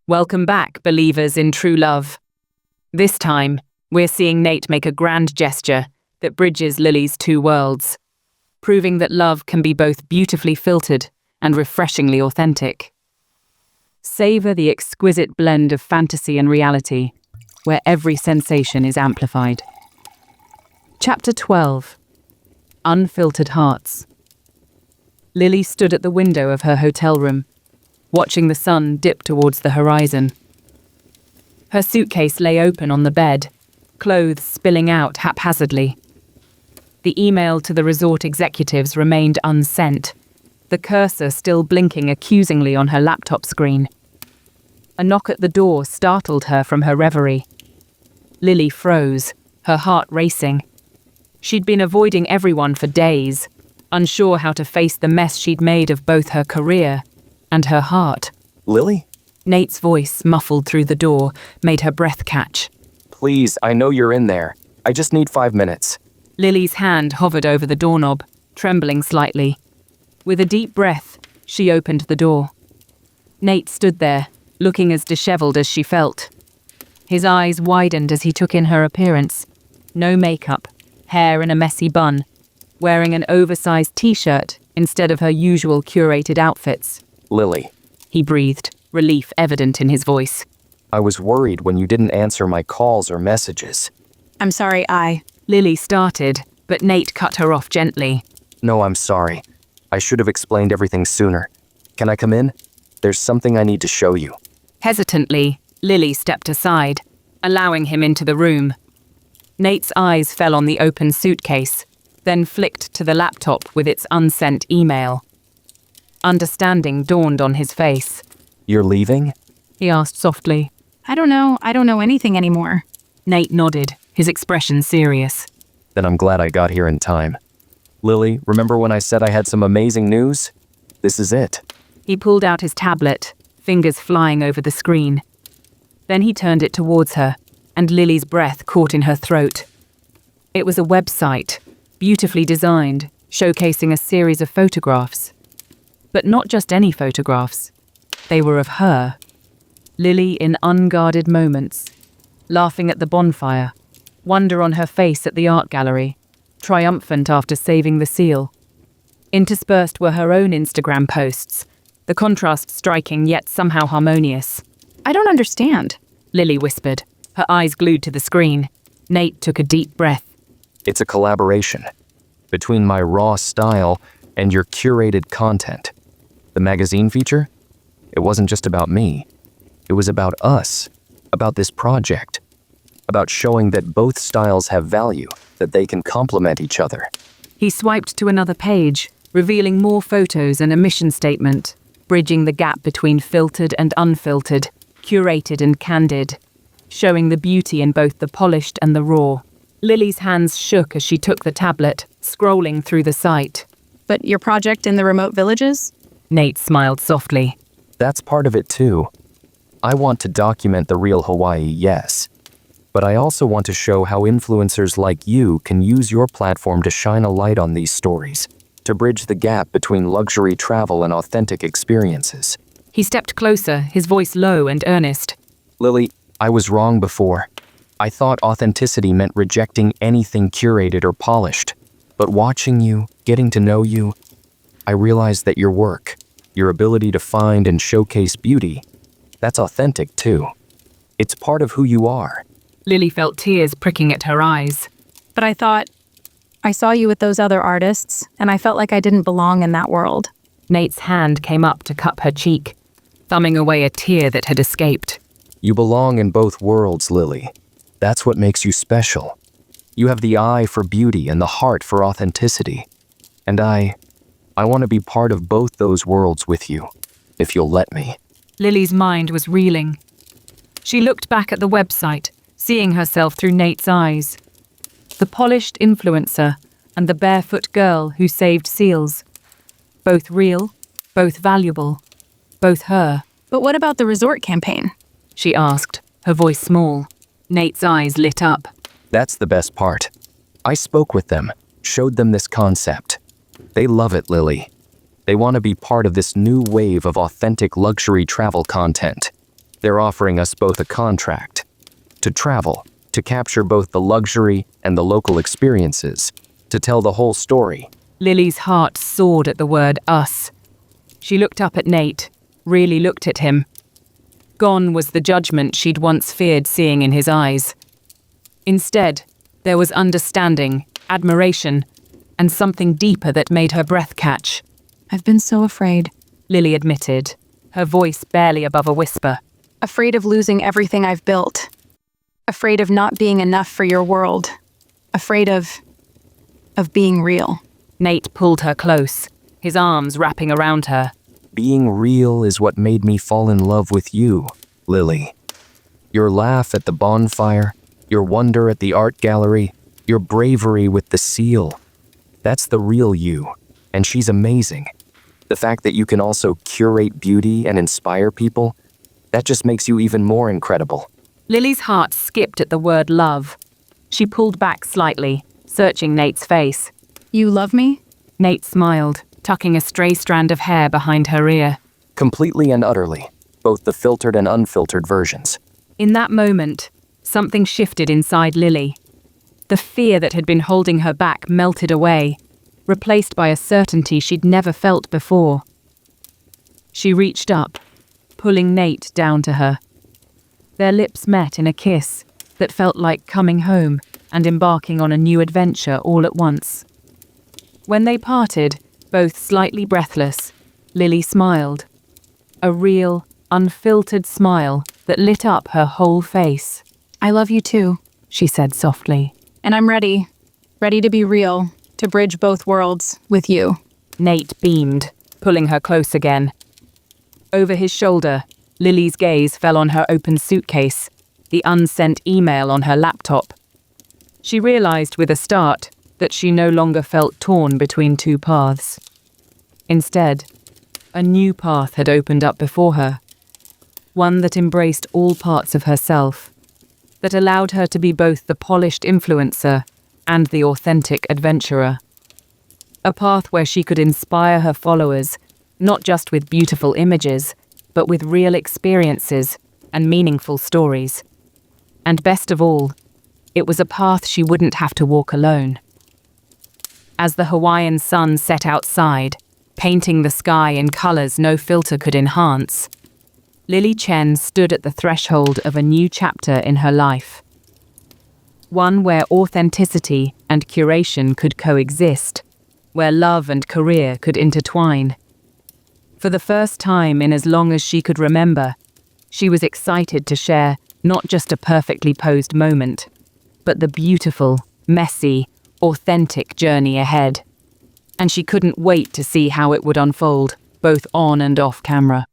Welcome back, believers in true love. This time, we're seeing Nate make a grand gesture that bridges Lily's two worlds, proving that love can be both beautifully filtered and refreshingly authentic. Savor the exquisite blend of fantasy and reality, where every sensation is amplified. Chapter 12. Unfiltered Hearts. Lily stood at the window of her hotel room, watching the sun dip towards the horizon. Her suitcase lay open on the bed, clothes spilling out haphazardly. The email to the resort executives remained unsent, the cursor still blinking accusingly on her laptop screen. A knock at the door startled her from her reverie. Lily froze, her heart racing. She'd been avoiding everyone for days, unsure how to face the mess she'd made of both her career and her heart. Lily? Nate's voice, muffled through the door, made her breath catch. Please, I know you're in there. I just need 5 minutes. Lily's hand hovered over the doorknob, trembling slightly. With a deep breath, she opened the door. Nate stood there, looking as disheveled as she felt. His eyes widened as he took in her appearance. No makeup, hair in a messy bun, wearing an oversized t-shirt instead of her usual curated outfits. Lily. He breathed, relief evident in his voice. I was worried when you didn't answer my calls or messages. I'm sorry, Lily started, but Nate cut her off gently. No, I'm sorry. I should have explained everything sooner. Can I come in? There's something I need to show you. Hesitantly, Lily stepped aside, allowing him into the room. Nate's eyes fell on the open suitcase, then flicked to the laptop with its unsent email. Understanding dawned on his face. You're leaving? He asked softly. I don't know anything anymore. Nate nodded, his expression serious. Then I'm glad I got here in time. Lily, remember when I said I had some amazing news? This is it. He pulled out his tablet, fingers flying over the screen. Then he turned it towards her, and Lily's breath caught in her throat. It was a website, beautifully designed, showcasing a series of photographs. But not just any photographs. They were of her. Lily in unguarded moments, laughing at the bonfire, wonder on her face at the art gallery, triumphant after saving the seal. Interspersed were her own Instagram posts, the contrast striking yet somehow harmonious. I don't understand, Lily whispered, her eyes glued to the screen. Nate took a deep breath. It's a collaboration between my raw style and your curated content. The magazine feature? It wasn't just about me. It was about us, about this project, about showing that both styles have value, that they can complement each other. He swiped to another page, revealing more photos and a mission statement, bridging the gap between filtered and unfiltered, curated and candid, showing the beauty in both the polished and the raw. Lily's hands shook as she took the tablet, scrolling through the site. But your project in the remote villages? Nate smiled softly. That's part of it too. I want to document the real Hawaii, yes. But I also want to show how influencers like you can use your platform to shine a light on these stories, to bridge the gap between luxury travel and authentic experiences. He stepped closer, his voice low and earnest. Lily, I was wrong before. I thought authenticity meant rejecting anything curated or polished. But watching you, getting to know you, I realized that your work, your ability to find and showcase beauty, that's authentic too. It's part of who you are. Lily felt tears pricking at her eyes. But I saw you with those other artists, and I felt like I didn't belong in that world. Nate's hand came up to cup her cheek, thumbing away a tear that had escaped. You belong in both worlds, Lily. That's what makes you special. You have the eye for beauty and the heart for authenticity. And I want to be part of both those worlds with you, if you'll let me. Lily's mind was reeling. She looked back at the website, seeing herself through Nate's eyes. The polished influencer and the barefoot girl who saved seals. Both real, both valuable, both her. But what about the resort campaign? She asked, her voice small. Nate's eyes lit up. That's the best part. I spoke with them, showed them this concept. They love it, Lily. They want to be part of this new wave of authentic luxury travel content. They're offering us both a contract to travel, to capture both the luxury and the local experiences, to tell the whole story. Lily's heart soared at the word us. She looked up at Nate, really looked at him. Gone was the judgment she'd once feared seeing in his eyes. Instead, there was understanding, admiration, and something deeper that made her breath catch. I've been so afraid. Lily admitted, her voice barely above a whisper. Afraid of losing everything I've built. Afraid of not being enough for your world. Afraid of being real. Nate pulled her close, his arms wrapping around her. Being real is what made me fall in love with you, Lily. Your laugh at the bonfire, your wonder at the art gallery, your bravery with the seal. That's the real you, and she's amazing. The fact that you can also curate beauty and inspire people, that just makes you even more incredible. Lily's heart skipped at the word love. She pulled back slightly, searching Nate's face. You love me? Nate smiled, tucking a stray strand of hair behind her ear. Completely and utterly, both the filtered and unfiltered versions. In that moment, something shifted inside Lily. The fear that had been holding her back melted away, replaced by a certainty she'd never felt before. She reached up, pulling Nate down to her. Their lips met in a kiss that felt like coming home and embarking on a new adventure all at once. When they parted, both slightly breathless, Lily smiled. A real, unfiltered smile that lit up her whole face. I love you too, she said softly. and I'm ready to be real, to bridge both worlds with you. Nate beamed, pulling her close again. Over his shoulder, Lily's gaze fell on her open suitcase, the unsent email on her laptop. She realized with a start that she no longer felt torn between two paths. Instead, a new path had opened up before her, one that embraced all parts of herself, that allowed her to be both the polished influencer and the authentic adventurer. A path where she could inspire her followers, not just with beautiful images, but with real experiences and meaningful stories. And best of all, it was a path she wouldn't have to walk alone. As the Hawaiian sun set outside, painting the sky in colors no filter could enhance, Lily Chen stood at the threshold of a new chapter in her life. One where authenticity and curation could coexist, where love and career could intertwine. For the first time in as long as she could remember, she was excited to share not just a perfectly posed moment, but the beautiful, messy, authentic journey ahead. And she couldn't wait to see how it would unfold, both on and off camera.